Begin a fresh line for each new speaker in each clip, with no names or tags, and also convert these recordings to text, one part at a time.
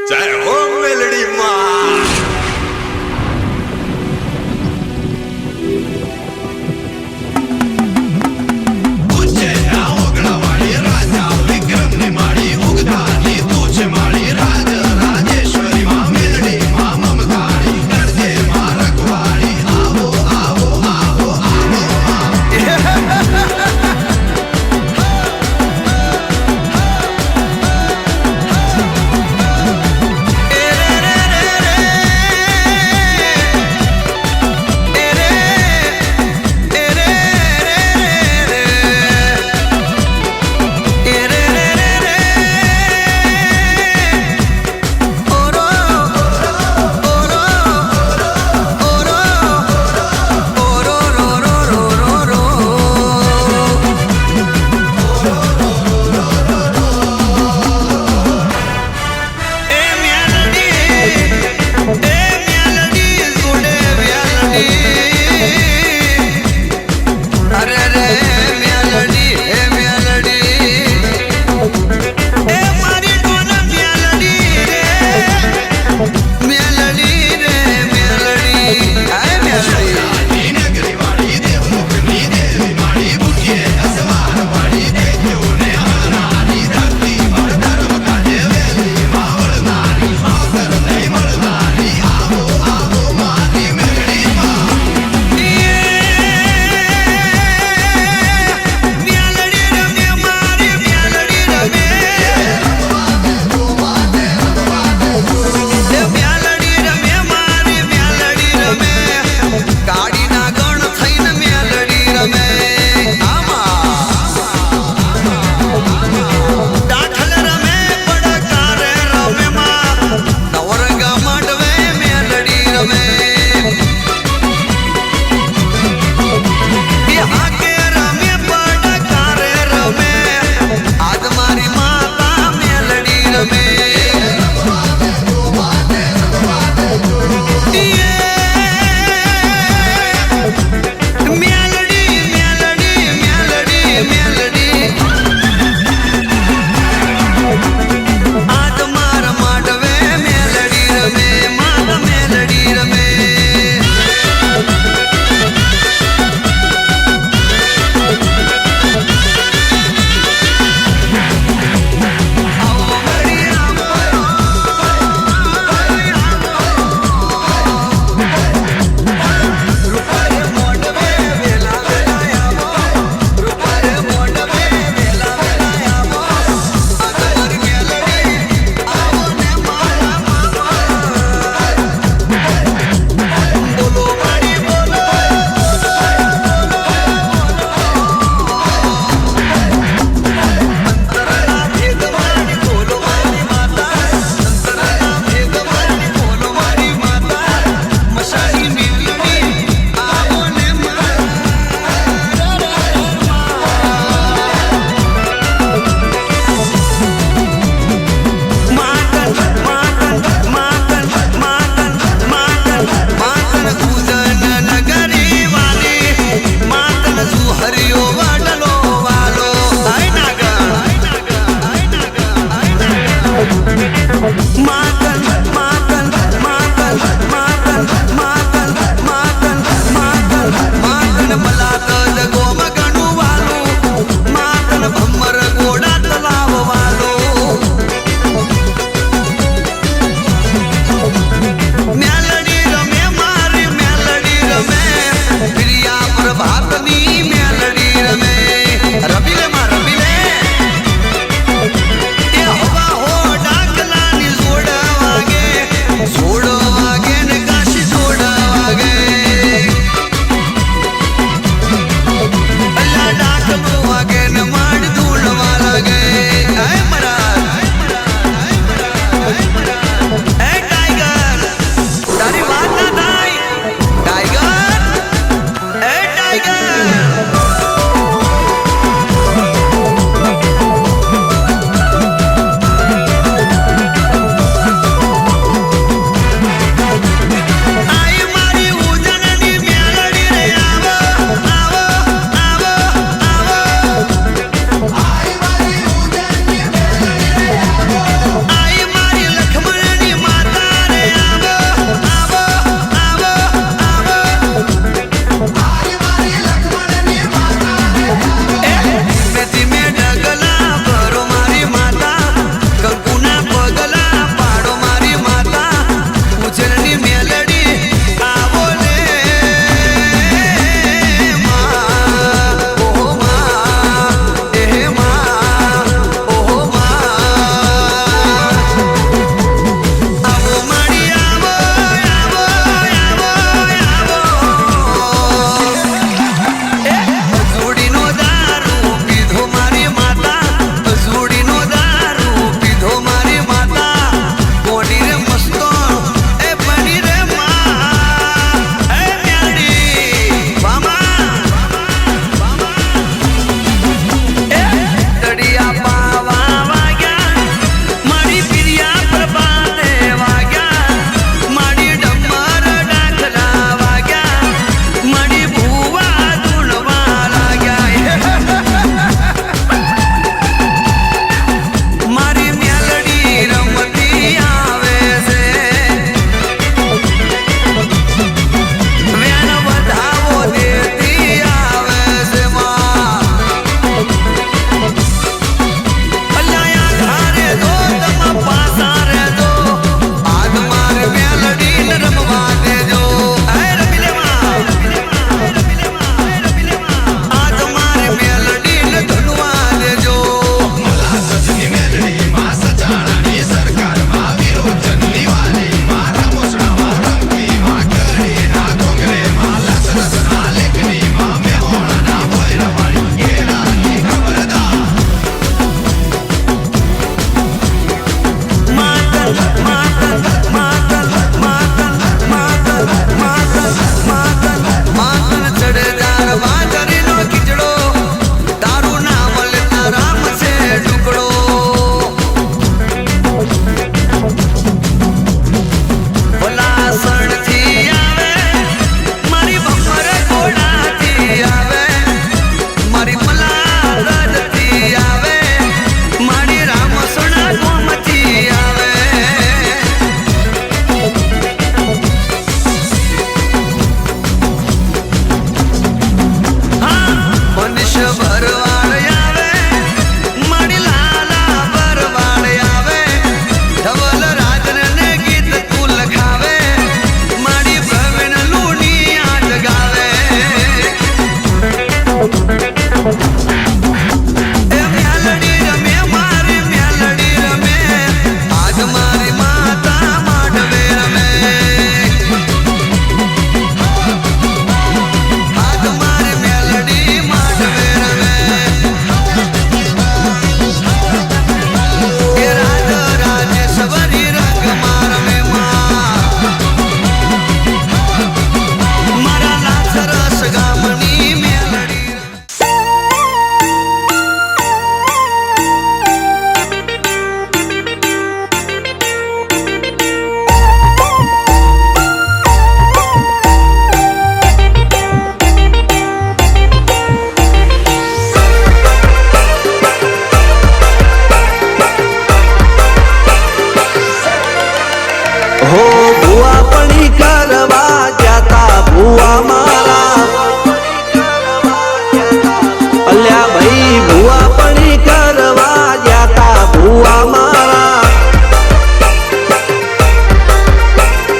જય હો મેલડી માં.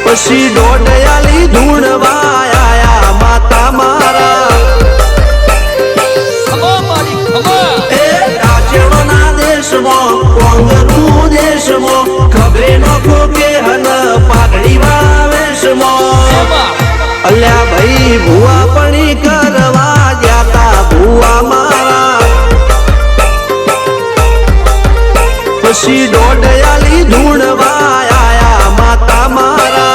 પછી દોડયાલી ધૂણવા આયા માતા મારા એ રાજ્યના દેશમાં કોંગનું દેશમાં ખબરે નો કોકે હન પાઘડી વાવેશમાં અલ્યા ભાઈ ભુવા પણી કરવા જાતા ભુવા મારા પછી દોડયાલી ધૂણવા આયા માતા મારા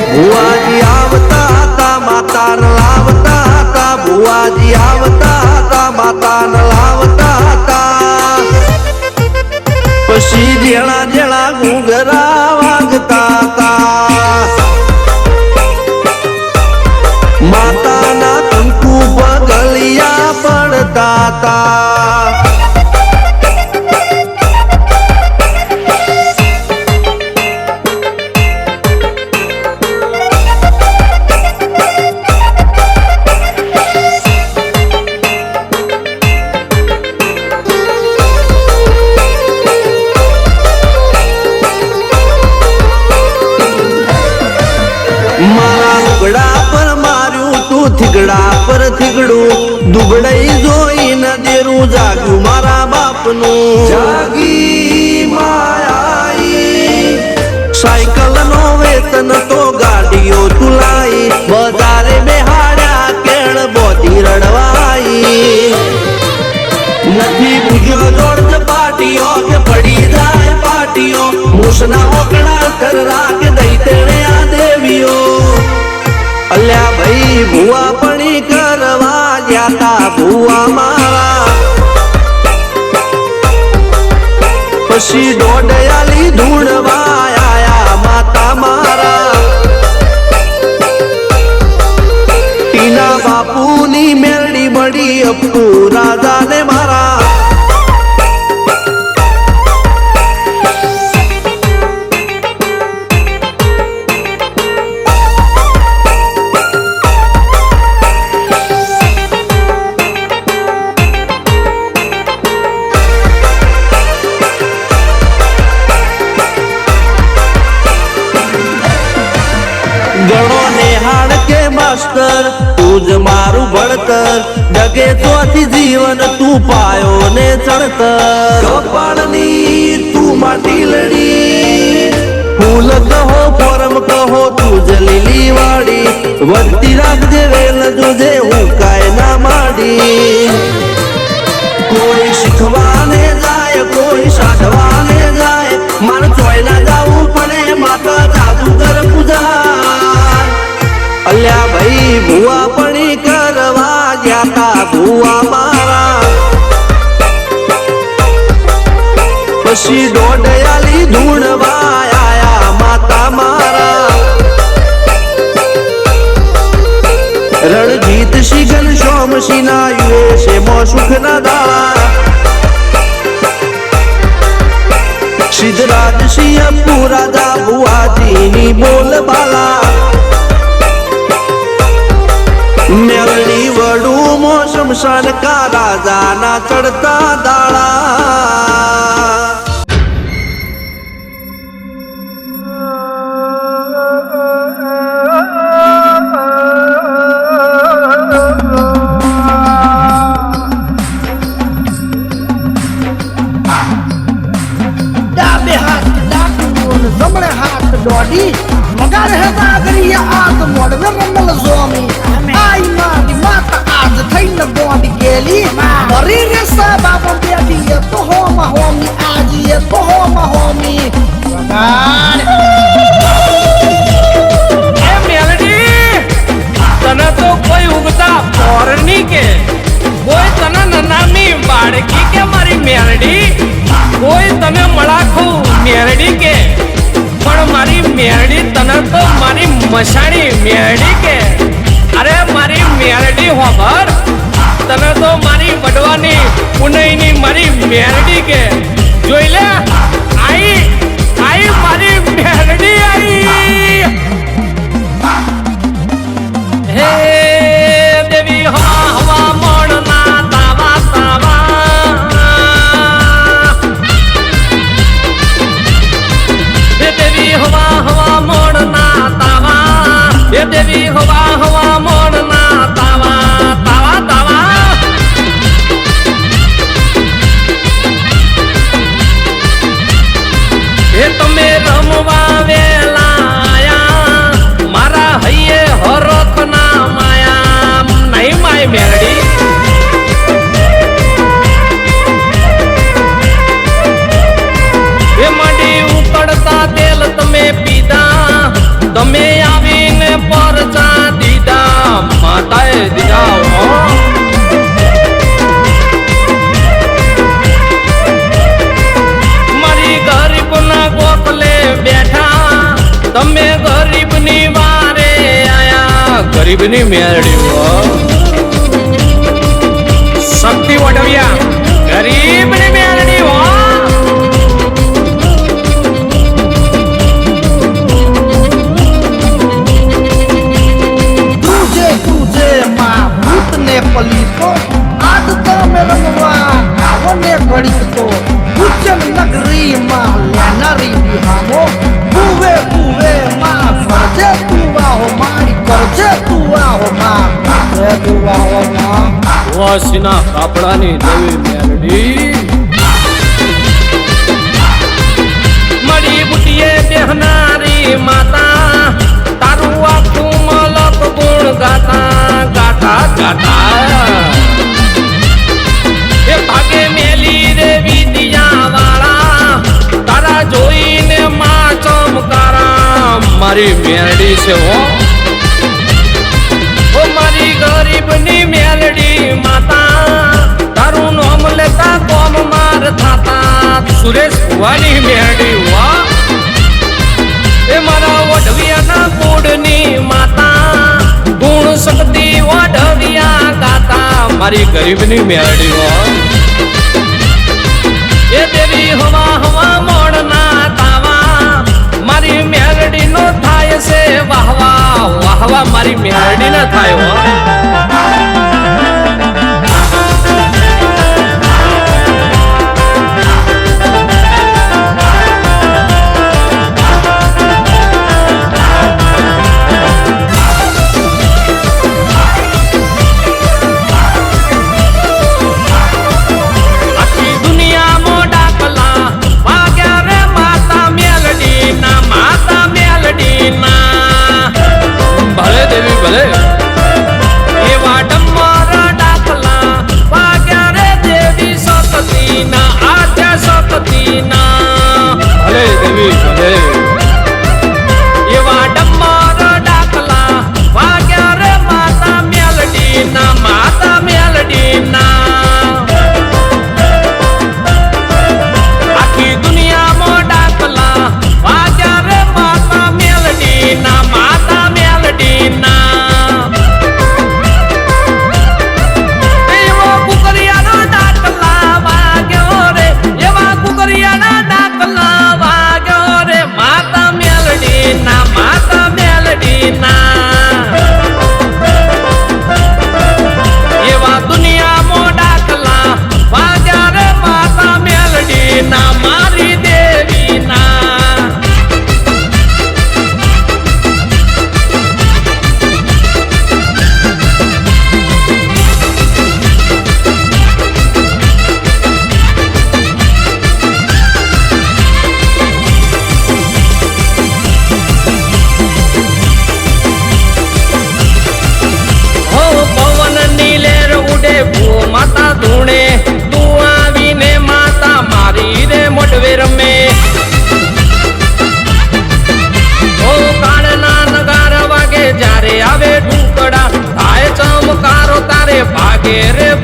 ભુવાજી આવતા હતા માતાને લાવતા હતા ભુવાજી આવતા હતા માતાને લાવતા હતા પછી જેણા જેણા ઘૂંઘરા વાગતા હતા માતાના કંકુ પગલિયા પડતા હતા થીગડા પર થીગડું દુબળાઈ જોઈને દેરું જાગ્યું મારા બાપનું જાગી માયાઈ સાયકલ નો વેતન તો ગાડીઓ તુલાઈ બજારે બેહાડ્યા કેળ બોધી રડવાઈ નથી પૂજ્યો જોડ પાટીઓ કે પડી જાય પાટીઓ મૂસના ઓકડા કર રાખ દઈ તેણે આ દેવીઓ અલ્યા ભાઈ ભુવા પણી કરવા જાતા ભુવા મારા પછી દોડયાલી ધૂણવા આયા માતા મારા ટીના બાપુની મેરડી બળી અપ્પુ રાજાને મારા ગણો નેહાળ કે માસ્ટર તું જ મારું ભણતર ડગે ચોથી જીવન તું પાયો ને ચણતર કપાળની તું માટી લડી ફૂલ કહો ફોરમ કહો તું જ લીલી વાડી વધતી રાખજે વેલ જોજે હું કાય ના માડી વાઢવાને જાય મારે ચોય ના જાવું પડે માતા જાદુગર પૂજા અલ્યા ભાઈ ભુવા પણી કરવા ગયા તા ભુવા મારા પછી દોડયાલી ધૂણવા આયા માતા મારા રણજીત સિંહ ઘનશ્યામ સિંહ ના યુએસએ માં સુખ ના દાળા સિદ્ધરાજ સિંહ પુરાજા ભુવાજી ની બોલ બાલા મેલની વડું મો શમશાન કા રાજા ના ચડતા દાળા
દોડી મગાર હેતા કરી આજ મોડવે રમલ જોમી આઈ મારી માતા આજ થઈને બોડી ગેલી મરી રે સાબા બેટી એ તો હોમા હોમી આજ એ તો હોમા હોમી મગાર
એ મેલડી તને તો કોઈ ઉગતા પોરની કે કોઈ તને નનામી બાળકી કે મારી મેલડી કોઈ તને મળાખું મેલડી કે પણ મારી મેરડી તને તો મારી મશાણી મેરડી કે અરે મારી મેરડી હોબર તને તો મારી વડવાની પુનઈની મારી મેરડી કે જોઈ લે આઈ આઈ મારી મેરડી આઈ હે દેવી હવા હવા મોણના તાવા તાવા દેવી હવા હવા મોણના તાવા એ દેવી હવા હવા મોણના તાવા તાવા તાવા એ તમે રમવા વેલા આયા મારા હૈયે હરખ ના માયા નહીં માય મેરડી એ મડી ઉકળતા તેલ તમે પીધા તમે આવીને પરચા દીધા માતાએ દીધા મારી ગરીબ ના ગોખલે બેઠા તમે ગરીબ ની વારે આયા ગરીબ ની મેરડી શક્તિ વડવિયા ગરીબ ની મેરડી હો
પલીતો આજ તમે રમવા આવને ઘડી તો ઉચ્ચન નગરી માં લેનારી બિહામો પૂવે પૂવે માં ફરજે તું આહો મારી કરજે તું આહો માં કરજે તું આહો માં
વાસીના કાપડાની દેવી મેલડી મળી બુટીએ બેહનારી માતા તારું આખું મલક ગુણ ગાતા ગાતા ગાતા એ ભાગે મેલી રે વિદ્યા વાળા તારા જોઈને માં ચમકારા મારી મેલડી છે હો ઓ મારી ગરીબની મેલડી માતા તારું નામ લેતા કોમ માર થાતા સુરેશ ભુવાની મેલડી વા એ મારા વઢવિયાના કુળની માતા ગુણ શક્તિ વઢવિયા ગાતા મારી ગરીબની મેલડી વા એ દેવી હવા હવા મોડના તાવા મારી મેલડી નો થાય છે વાહવા વાહવા મારી મેલડી ન થાય હો ભલે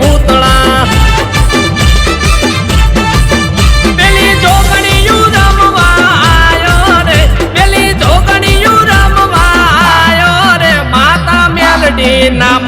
ભૂતળા પેલી જોગણીયું રમવા આયો રે પેલી જોગણીયું રમવા આયો રે માતા મેલડી ના